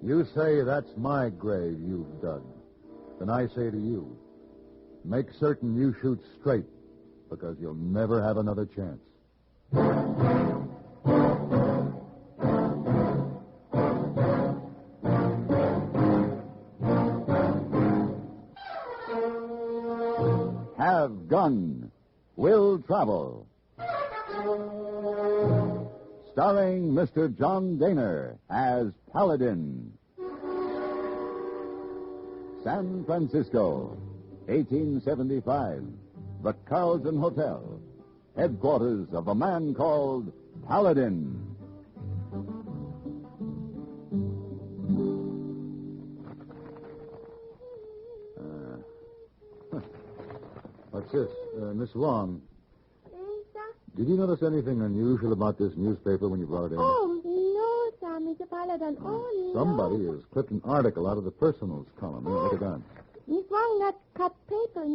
You say that's my grave you've dug. Then I say to you, make certain you shoot straight, because you'll never have another chance. Have Gun, Will Travel. Starring Mr. John Daner as Paladin. San Francisco, 1875. The Carlton Hotel, headquarters of a man called Paladin. What's this? Miss Wong, Sir? did you notice anything unusual about this newspaper when you brought it in? Oh, no, sir, Mr. Paladin. Oh, no. Somebody has clipped an article out of the personals column. Here, look at that. Miss Wong not cut paper.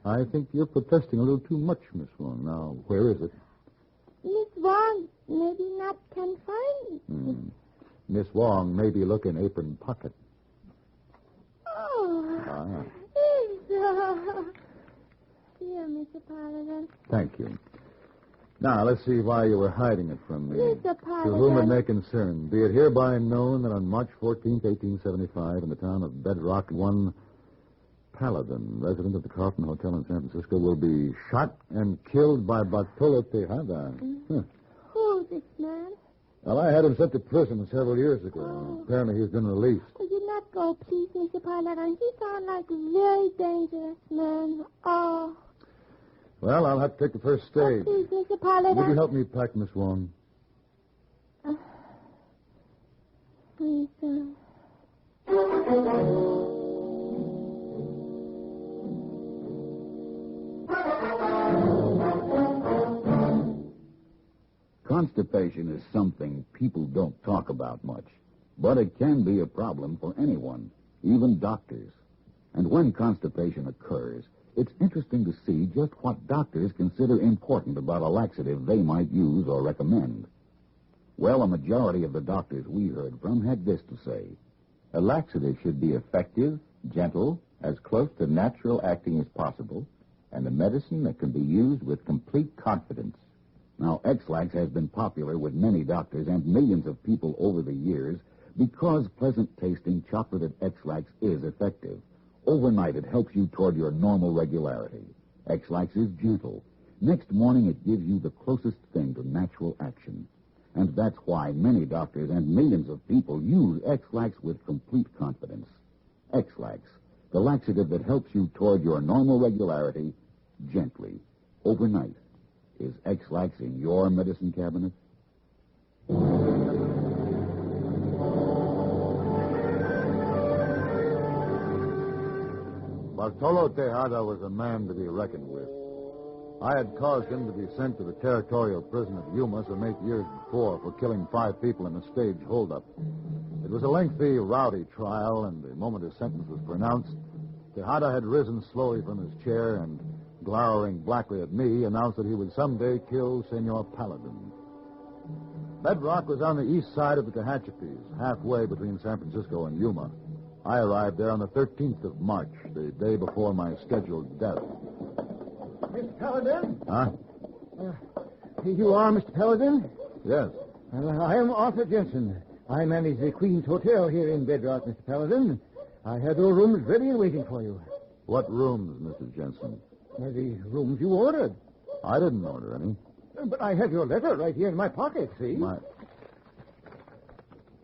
I think you're protesting a little too much, Miss Wong. Now, where is it? Miss Wong maybe not can find it. Miss Wong maybe look in apron pocket. Oh. Ah, Here, Mr. Paladin. thank you. Now, let's see why you were hiding it from me. Mr. To whom it Paladin. may concern, be it hereby known that on March 14th, 1875, in the town of Bedrock, one Paladin, resident of the Carlton Hotel in San Francisco, will be shot and killed by Bartolo Tejada. Huh. Who's this man? Well, I had him sent to prison several years ago. Apparently, he's been released. Could you not go, please, Mr. Paladin? He sounds like a very dangerous man. Oh. Well, I'll have to take the first stage. Please, Mr. Paladin. Would you help me pack, Miss Wong? Please, sir. Constipation is something people don't talk about much, but it can be a problem for anyone, even doctors. And when constipation occurs, it's interesting to see just what doctors consider important about a laxative they might use or recommend. Well, a majority of the doctors we heard from had this to say. A laxative should be effective, gentle, as close to natural acting as possible, and a medicine that can be used with complete confidence. Now, X-Lax has been popular with many doctors and millions of people over the years because pleasant-tasting chocolated X-Lax is effective. Overnight, it helps you toward your normal regularity. X-Lax is gentle. Next morning, it gives you the closest thing to natural action. And that's why many doctors and millions of people use X-Lax with complete confidence. X-Lax, the laxative that helps you toward your normal regularity gently, overnight. Is X-Lax in your medicine cabinet? Bartolo Tejada was a man to be reckoned with. I had caused him to be sent to the territorial prison of Yuma some 8 years before for killing 5 people in a stage holdup. It was a lengthy, rowdy trial, and the moment his sentence was pronounced, Tejada had risen slowly from his chair and, glowering blackly at me, announced that he would someday kill Senor Paladin. Bedrock was on the east side of the Tehachapis, halfway between San Francisco and Yuma. I arrived there on the 13th of March, the day before my scheduled death. Mr. Paladin? Huh? Here you are, Mr. Paladin? Yes. I am Arthur Jensen. I manage the Queen's Hotel here in Bedrock, Mr. Paladin. I had your rooms ready and waiting for you. What rooms, Mrs. Jensen? The rooms you ordered. I didn't order any. But I have your letter right here in my pocket, see?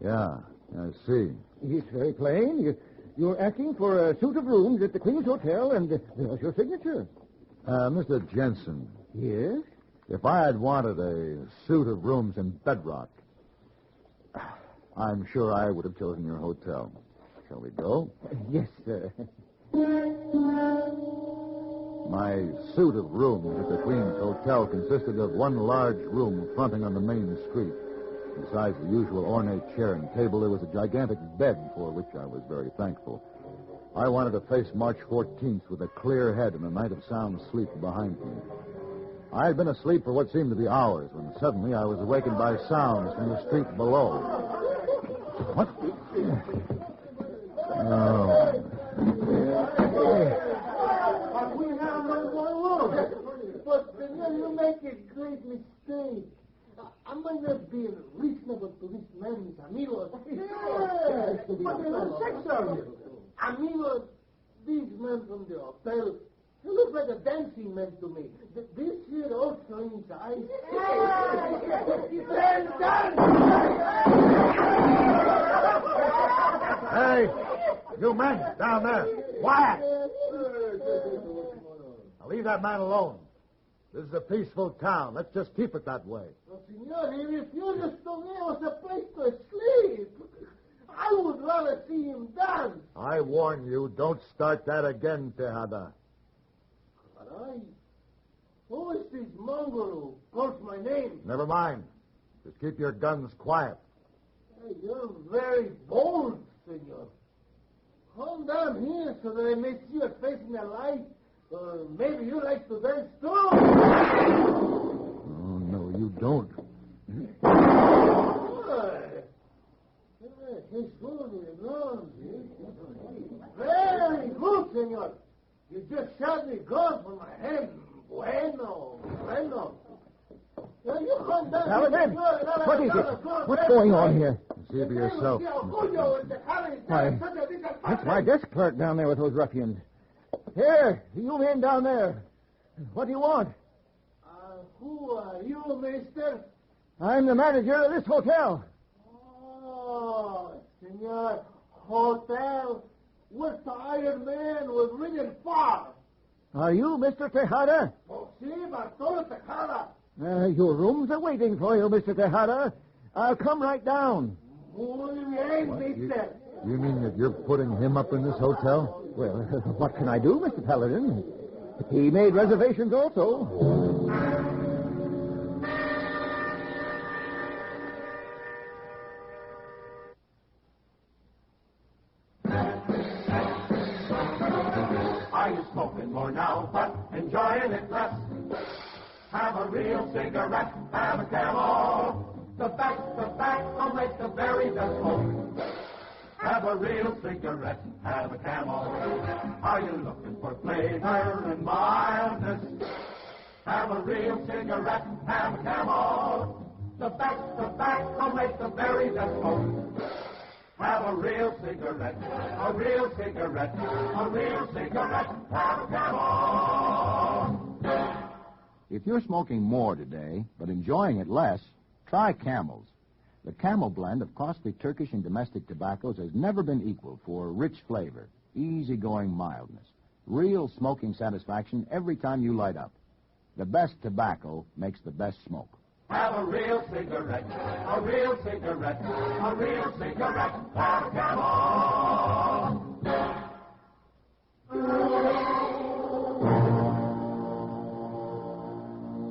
Yeah, I see. It's very plain. You're asking for a suite of rooms at the Queen's Hotel, and there's your signature. Mr. Jensen, Yes? if I had wanted a suite of rooms in Bedrock, I'm sure I would have chosen your hotel. Shall we go? Yes, sir. My suite of rooms at the Queen's Hotel consisted of one large room fronting on the main street. Besides the usual ornate chair and table, there was a gigantic bed, for which I was very thankful. I wanted to face March 14th with a clear head and a night of sound sleep behind me. I had been asleep for what seemed to be hours when suddenly I was awakened by sounds from the street below. What? man from the hotel. He looks like a dancing man to me. This here also in his eyes. Hey, you men down there, quiet! Now leave that man alone. This is a peaceful town. Let's just keep it that way. No, senor, he refuses to give us a place to sleep. I would rather see him dance. I warn you, don't start that again, Tejada. Caray. Who is this mongrel who calls my name? Never mind. Just keep your guns quiet. Hey, you're very bold, senor. Come down here so that I may see your face in the light. Maybe you like to dance too. Oh, no, you don't. Very good, senor. You just shot me good from my hand. Bueno. You come down. Paladin, what is it? What's going on here? See for yourself. Why, that's my desk clerk down there with those ruffians. Here, you men down there. What do you want? Who are you, mister? I'm the manager of this hotel. Oh, senor, hotel. We're tired men. We've ridden far. Are you Mr. Tejada? Oh, si, Bartolo Tejada. Your rooms are waiting for you, Mr. Tejada. I'll come right down. Muy bien, mister. You mean that you're putting him up in this hotel? Well, what can I do, Mr. Paladin? He made reservations also. Are you smoking more now, but enjoying it less? Have a real cigarette, have a Camel. The tobacco makes the very best smoke. Have a real cigarette, have a Camel. Are you looking for flavor and mildness? Have a real cigarette, have a Camel. The tobacco makes the very best smoke. Have a real cigarette, a real cigarette, a real cigarette, have a Camel. If you're smoking more today, but enjoying it less, try Camels. The Camel blend of costly Turkish and domestic tobaccos has never been equal for rich flavor, easygoing mildness, real smoking satisfaction every time you light up. The best tobacco makes the best smoke. Have a real cigarette, a real cigarette, a real cigarette, have a Camel.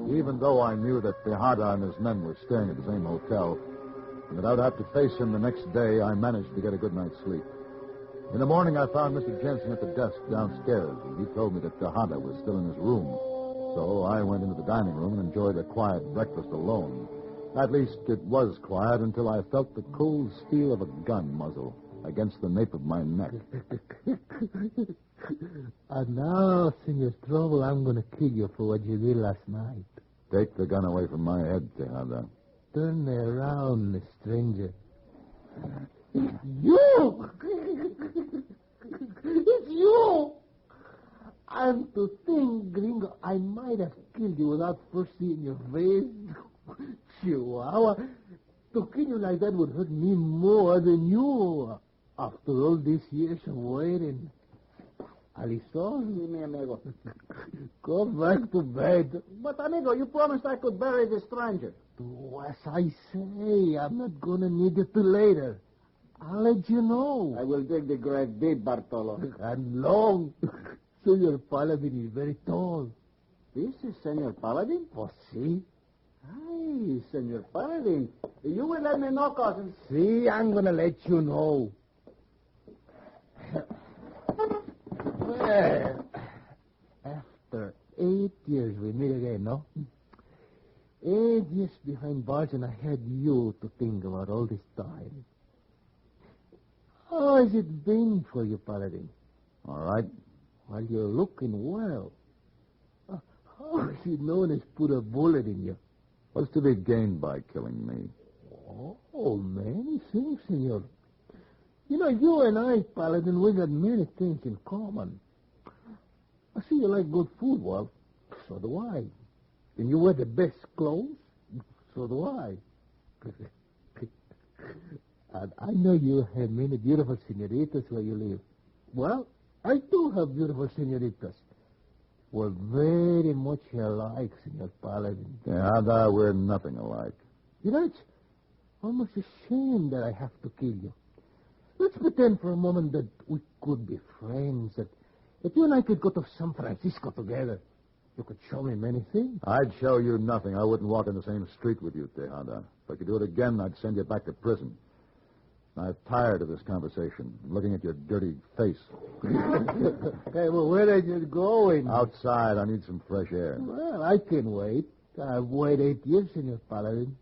Even though I knew that Tejada and his men were staying at the same hotel, and that I'd have to face him the next day, I managed to get a good night's sleep. In the morning, I found Mr. Jensen at the desk downstairs, and he told me that Tejada was still in his room. So I went into the dining room and enjoyed a quiet breakfast alone. At least it was quiet until I felt the cold steel of a gun muzzle against the nape of my neck. And now, Senor Trouble, I'm going to kill you for what you did last night. Take the gun away from my head, Tejada. Turn me around, stranger. You! It's you! And to think, Gringo, I might have killed you without first seeing your face. Chihuahua. To kill you like that would hurt me more than you. After all these years of waiting. Alison, mi amigo. Go back to bed. But, amigo, you promised I could bury the stranger. Do as I say. I'm not going to need it till later. I'll let you know. I will dig the grave deep, Bartolo. And long. Senor Paladin is very tall. This is Senor Paladin? Oh, see? Hi, Senor Paladin. You will let me know, cousin. See, I'm going to let you know. Well, after 8 years we meet again, no? 8 years behind bars, and I had you to think about all this time. How has it been for you, Paladin? All right. Well, you're looking well. How has it known has put a bullet in you? What's to be gained by killing me? Oh, many things, senor. You know, you and I, Paladin, we got many things in common. I see you like good food, Walt. So do I. And you wear the best clothes? So do I. And I know you have many beautiful senoritas where you live. Well, I do have beautiful senoritas. We're very much alike, Senor Paladin. Tejada, we're nothing alike. You know, it's almost a shame that I have to kill you. Let's pretend for a moment that we could be friends, that you and I could go to San Francisco together. You could show me many things. I'd show you nothing. I wouldn't walk in the same street with you, Tejada. If I could do it again, I'd send you back to prison. I'm tired of this conversation. I'm looking at your dirty face. Okay, well, where are you going? Outside, I need some fresh air. Well, I can wait. I've waited 8 years, Senor Paladin.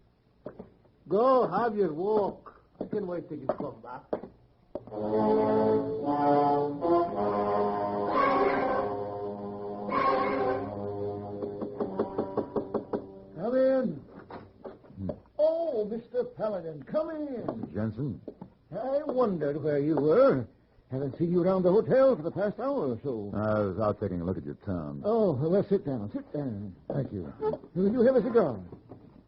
Go, have your walk. I can wait till you come back. Come in. Oh, Mr. Paladin, come in. Jensen? I wondered where you were. Haven't seen you around the hotel for the past hour or so. I was out taking a look at your town. Oh, well, sit down. Sit down. Thank you. Will you have a cigar?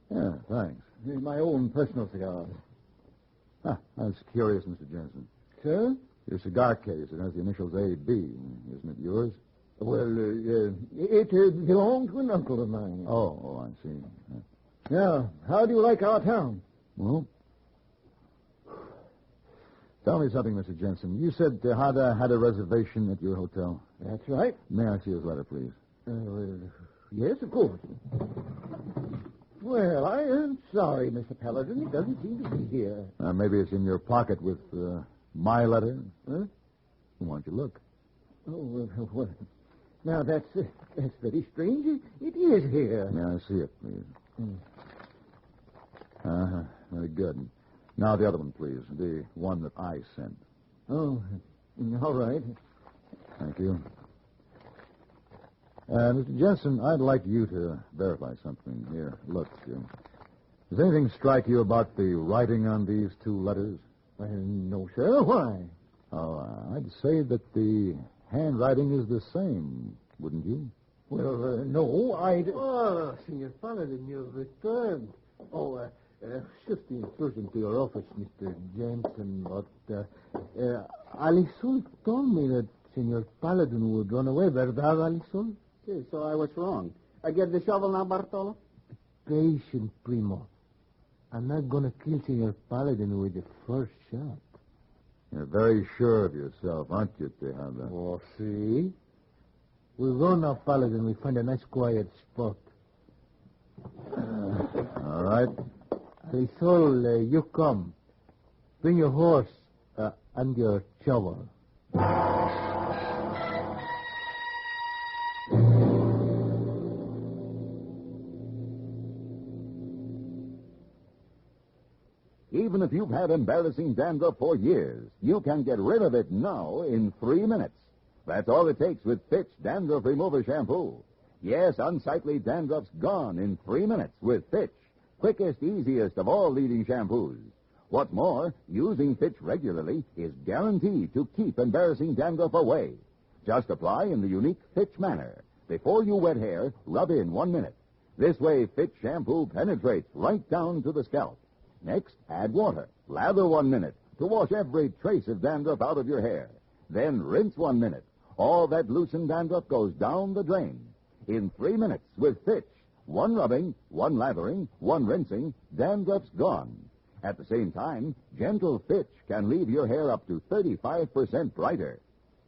Yeah, thanks. These are my own personal cigars. That's curious, Mr. Jensen. Sir? Your cigar case, it has the initials A.B. Isn't it yours? Well, it belonged to an uncle of mine. Oh, I see. Now, how do you like our town? Well, tell me something, Mr. Jensen. You said Tejada had a reservation at your hotel. That's right. May I see his letter, please? Yes, of course. Well, I am sorry, Mr. Paladin. He doesn't seem to be here. Maybe it's in your pocket with my letter. Huh? Why don't you look? Oh, well, now that's very strange. It is here. May I see it, please? Very good. Now the other one, please. The one that I sent. Oh, all right. Thank you. Mr. Jensen, I'd like you to verify something here. Look, does anything strike you about the writing on these two letters? No, sir. Why? Oh, I'd say that the handwriting is the same, wouldn't you? Well, no, I'd... Oh, Senor Paladin, you've returned. Oh, just the intrusion to your office, Mr. Jensen, but Alisol told me that Senor Paladin would run away, ¿verdad, Alisol? Sí, so I was wrong. I get the shovel now, Bartolo? Patient, Primo. I'm not going to kill Senor Paladin with the first shot. You're very sure of yourself, aren't you, Tejada? Oh, see? We'll go now, Paladin. We find a nice quiet spot. All right. Alisol, you come. Bring your horse and your shovel. Even if you've had embarrassing dandruff for years, you can get rid of it now in 3 minutes. That's all it takes with Fitch Dandruff Remover Shampoo. Yes, unsightly dandruff's gone in 3 minutes with Fitch. Quickest, easiest of all leading shampoos. What's more, using Fitch regularly is guaranteed to keep embarrassing dandruff away. Just apply in the unique Fitch manner. Before you wet hair, rub in 1 minute. This way, Fitch shampoo penetrates right down to the scalp. Next, add water. Lather 1 minute to wash every trace of dandruff out of your hair. Then rinse 1 minute. All that loosened dandruff goes down the drain. In 3 minutes with Fitch. 1 rubbing, 1 lathering, 1 rinsing, dandruff's gone. At the same time, gentle Fitch can leave your hair up to 35% brighter.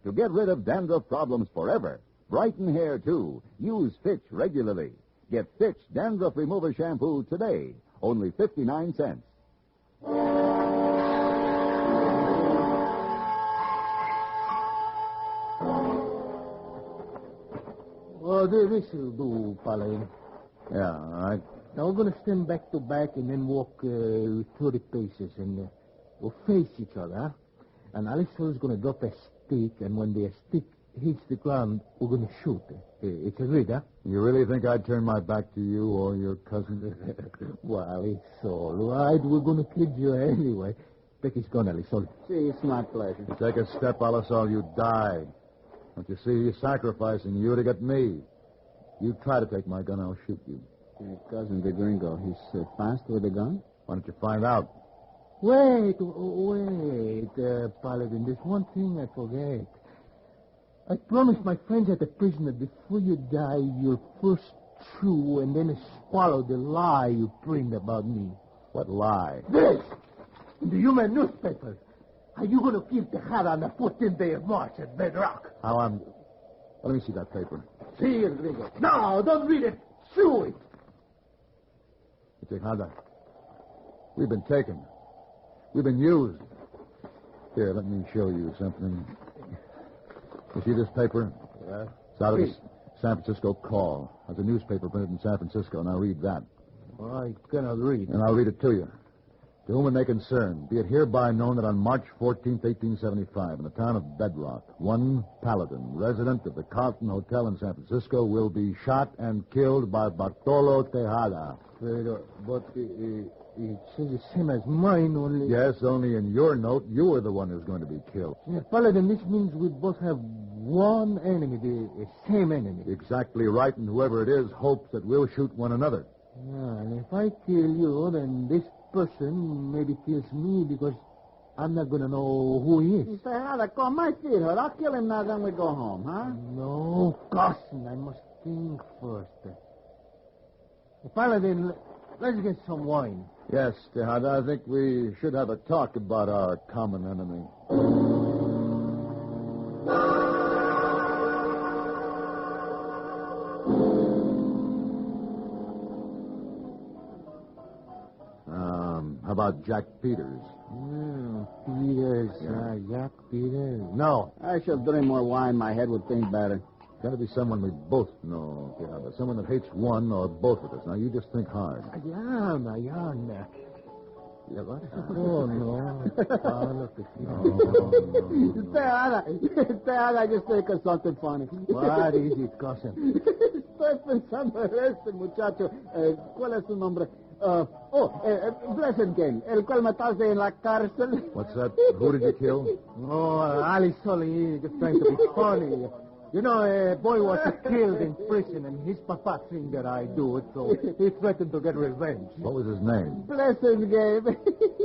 To get rid of dandruff problems forever, brighten hair too, use Fitch regularly. Get Fitch Dandruff Remover Shampoo today. Only 59 cents. Oh, this will do, Paladin. Yeah, all right. Now we're going to stand back to back and then walk 30 paces, and we'll face each other, huh? And Alisol's going to drop a stick, and when the stick hits the ground, we're going to shoot. It's agreed, huh? You really think I'd turn my back to you or your cousin? Well, it's all right. We're going to kid you anyway. Becky's gone, Alisol. See, it's my pleasure. You take a step, Alisol, you die. Don't you see, he's sacrificing you to get me. You try to take my gun, I'll shoot you. Your cousin, the gringo, he's fast with a gun? Why don't you find out? Wait, Paladin, there's one thing I forget. I promised my friends at the prison that before you die, you'll first chew and then swallow the lie you print about me. What lie? This! In the human newspaper. Are you going to kill Tejada on the 14th day of March at Bedrock? Let me see that paper. See it, Gringo. No, don't read it. Chew it. Tejada, we've been taken. We've been used. Here, let me show you something. You see this paper? Yeah. It's out of the San Francisco Call. There's a newspaper printed in San Francisco. Now read that. Well, I cannot read. And I'll read it to you. To whom it may concern, be it hereby known that on March 14th, 1875, in the town of Bedrock, one Paladin, resident of the Carlton Hotel in San Francisco, will be shot and killed by Bartolo Tejada. But it says the same as mine, only... Yes, only in your note, you were the one who's going to be killed. Yeah, Paladin, this means we both have one enemy, the same enemy. Exactly right, and whoever it is hopes that we'll shoot one another. Yeah, and if I kill you, then this person maybe kills me because I'm not going to know who he is. Tejada, come my sweetheart. I'll kill him now, then we go home, huh? No, cousin, I must think first. Paladin, let's get some wine. Yes, Tejada, I think we should have a talk about our common enemy. How about Jack Peters? Peters, Jack Peters. No. I shall drink more wine. My head would think better. Got to be someone we both know, Tejada. Someone that hates one or both of us. Now, you just think hard. Ayan. Yeah, what? Oh, no. Tejada, just think of something funny. What is it, cousin? Estoy pensando en este muchacho. ¿Cuál es su nombre? Blessed Game, el cual mataste en la cárcel. What's that? Who did you kill? Oh, Ali Sully, just trying to be funny. You know, a boy was killed in prison, and his papa think that I do it, so he threatened to get revenge. What was his name? Blessing Game.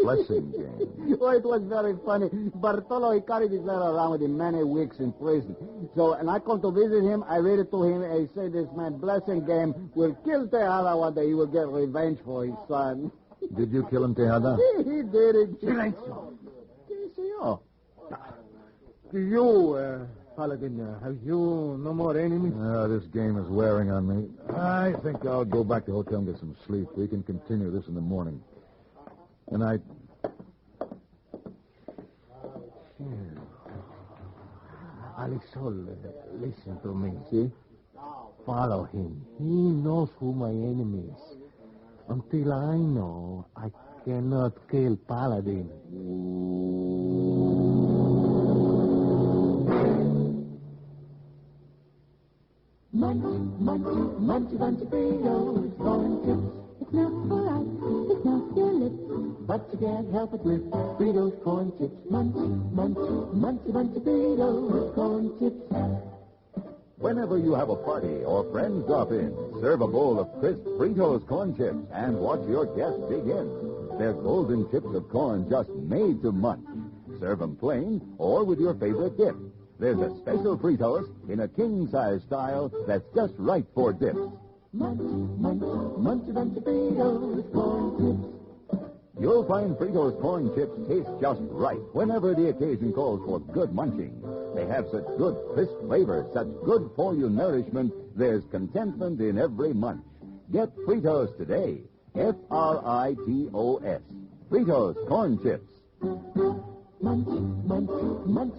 Blessing Game. Oh, it was very funny. Bartolo, he carried his letter around with him many weeks in prison. So, and I come to visit him, I read it to him, and he said this man, Blessing Game, will kill Tejada one day. He will get revenge for his son. Did you kill him, Tejada? He did it. Silencio. Silencio. Do you, Paladin, have you no more enemies? This game is wearing on me. I think I'll go back to the hotel and get some sleep. We can continue this in the morning. Good night. Alisol, listen to me. See? Follow him. He knows who my enemy is. Until I know, I cannot kill Paladin. Munchy, bunchy Fritos, corn chips. It's not for us, it's not your lips, but you can't help it with Fritos corn chips. Munchy, bunchy Fritos, corn chips. Whenever you have a party or friends drop in, serve a bowl of crisp Fritos corn chips and watch your guests dig in. They're golden chips of corn just made to munch. Serve them plain or with your favorite dip. There's a special Fritos in a king-size style that's just right for dips. Munchy, bunchy Fritos, corn chips. You'll find Fritos corn chips taste just right whenever the occasion calls for good munching. They have such good crisp flavor, such good for-you nourishment, there's contentment in every munch. Get Fritos today. Fritos. Fritos corn chips. Munchy,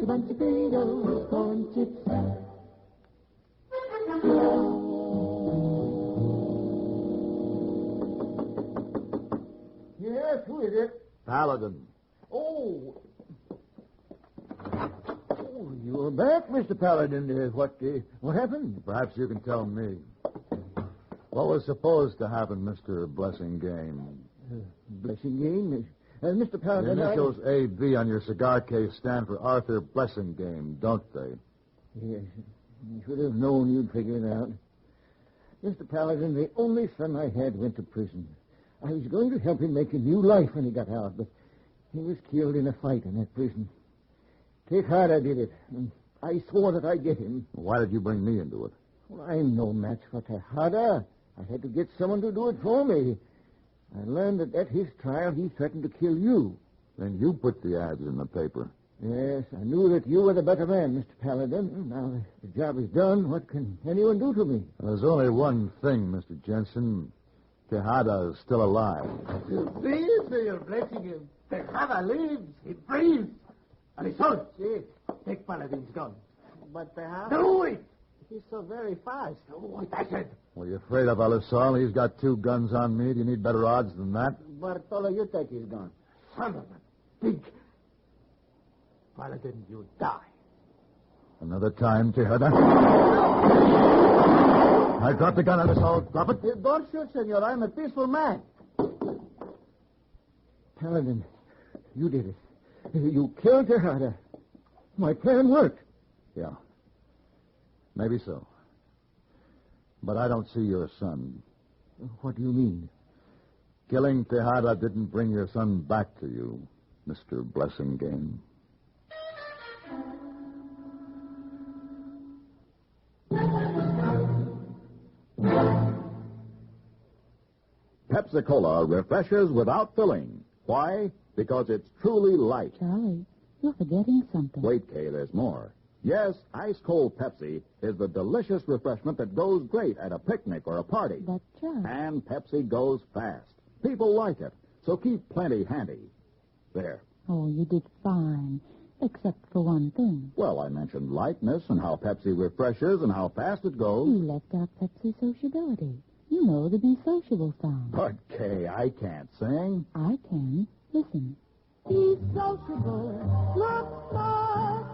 bunchy Fritos, corn chips. Yes, who is it? Paladin. Oh, you're back, Mr. Paladin. What happened? Perhaps you can tell me. What was supposed to happen, Mr. Blessing Game? Blessing Game? Mr. The Paladin, initials A.B. on your cigar case stand for Arthur Blessing Game, don't they? Yes, I should have known you'd figure it out. Mr. Paladin, the only son I had went to prison. I was going to help him make a new life when he got out, but he was killed in a fight in that prison. Tejada did it, and I swore that I'd get him. Why did you bring me into it? Well, I'm no match for Tejada. I had to get someone to do it for me. I learned that at his trial he threatened to kill you. Then you put the ads in the paper. Yes, I knew that you were the better man, Mr. Paladin. Now the job is done. What can anyone do to me? There's only one thing, Mr. Jensen. Tejada is still alive. See, Senor Blessing, Tejada lives. He breathes. Arizona, See, take Paladin's gun. But Tejada, Do it. he's so very fast. Do what I said. What are you afraid of, Alisol? He's got 2 guns on me. Do you need better odds than that? Bartolo, you take his gun. Son of a pig. Paladin, you die. Another time, Tejada. I dropped the gun, Alisol. Drop it. Don't shoot, senor. I'm a peaceful man. Paladin, you did it. You killed Tejada. My plan worked. Yeah. Maybe so. But I don't see your son. What do you mean? Killing Tejada didn't bring your son back to you, Mr. Blessing Game. Pepsi-Cola refreshes without filling. Why? Because it's truly light. Charlie, you're forgetting something. Wait, Kay, there's more. Yes, ice-cold Pepsi is the delicious refreshment that goes great at a picnic or a party. That's right. And Pepsi goes fast. People like it, so keep plenty handy. There. Oh, you did fine, except for one thing. Well, I mentioned lightness and how Pepsi refreshes and how fast it goes. You left out Pepsi sociability. You know the Be Sociable song. But, Kay, I can't sing. I can. Listen. Be sociable, look smart,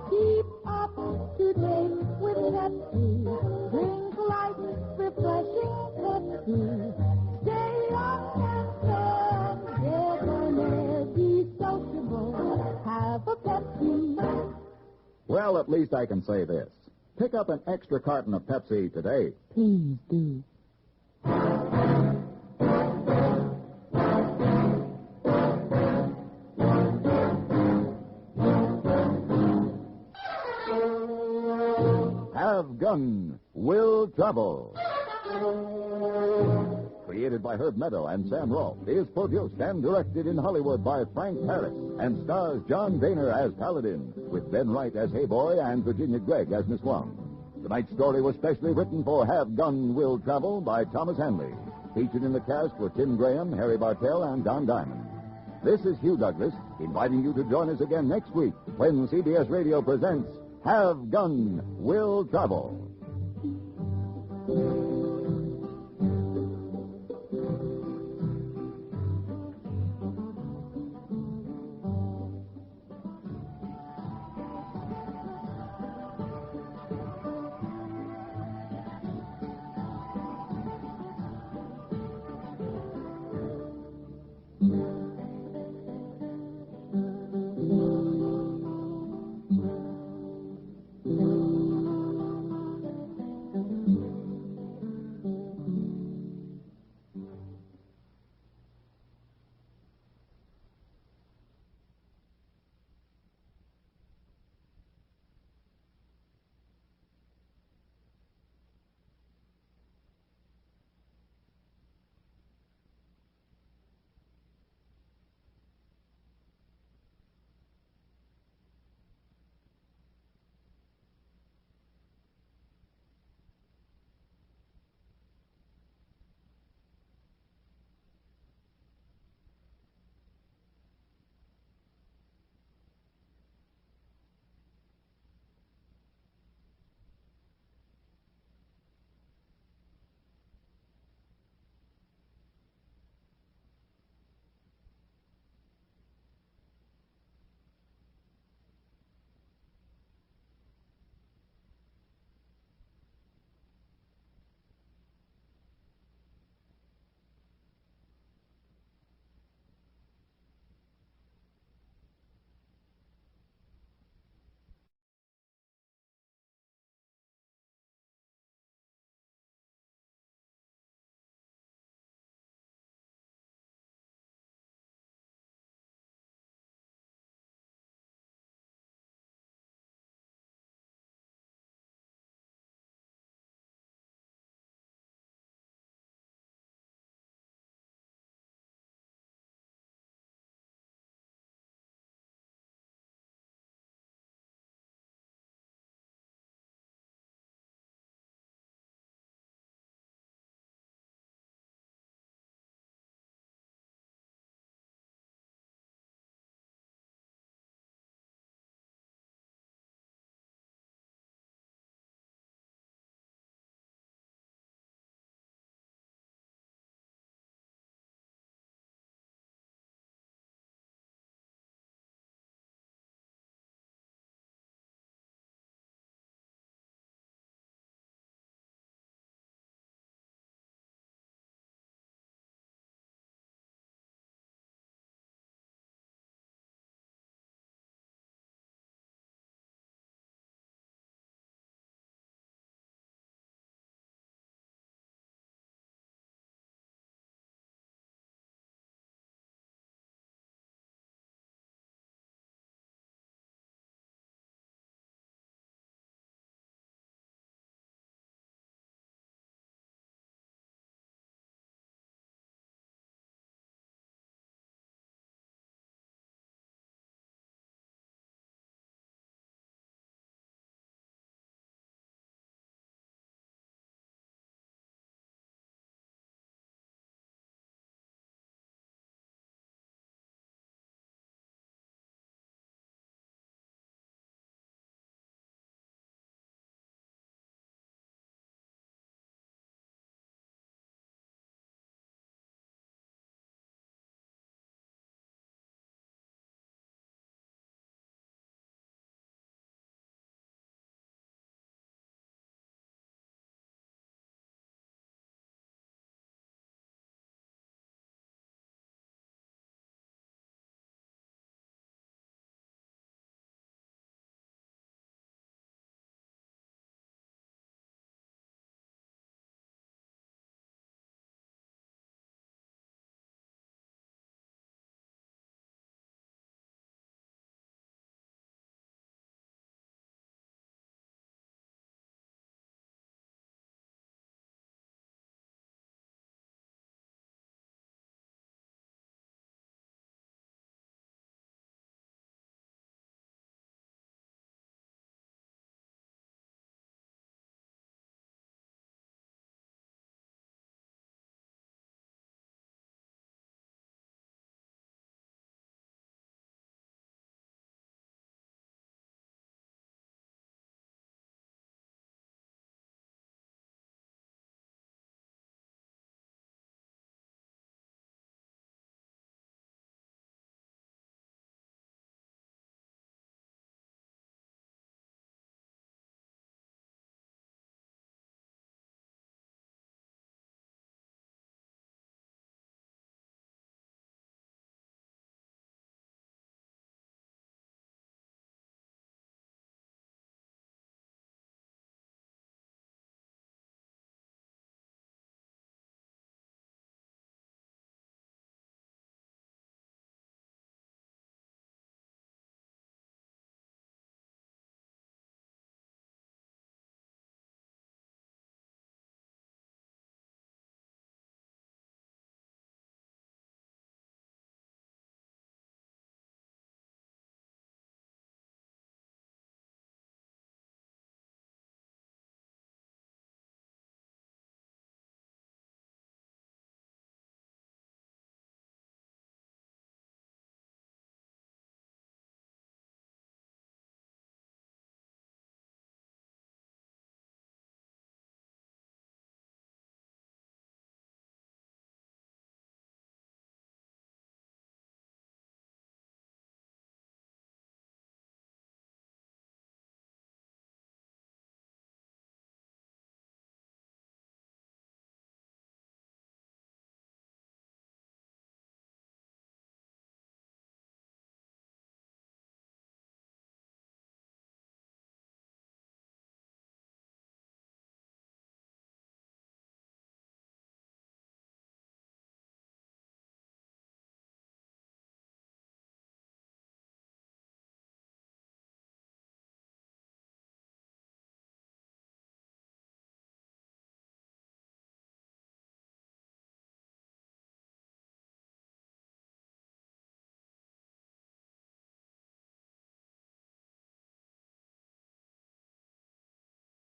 keep up to date with Pepsi. Drink light, refreshing Pepsi. Stay up and fun, debonair. Be sociable, have a Pepsi. Well, at least I can say this. Pick up an extra carton of Pepsi today. Please do. Have Gun Will Travel. Created by Herb Meadow and Sam Rolfe, is produced and directed in Hollywood by Frank Harris and stars John Daner as Paladin, with Ben Wright as Hey Boy and Virginia Gregg as Miss Wong. Tonight's story was specially written for Have Gun Will Travel by Thomas Henley. Featured in the cast were Tim Graham, Harry Bartell, and Don Diamond. This is Hugh Douglas, inviting you to join us again next week when CBS Radio presents Have Gun Will Travel.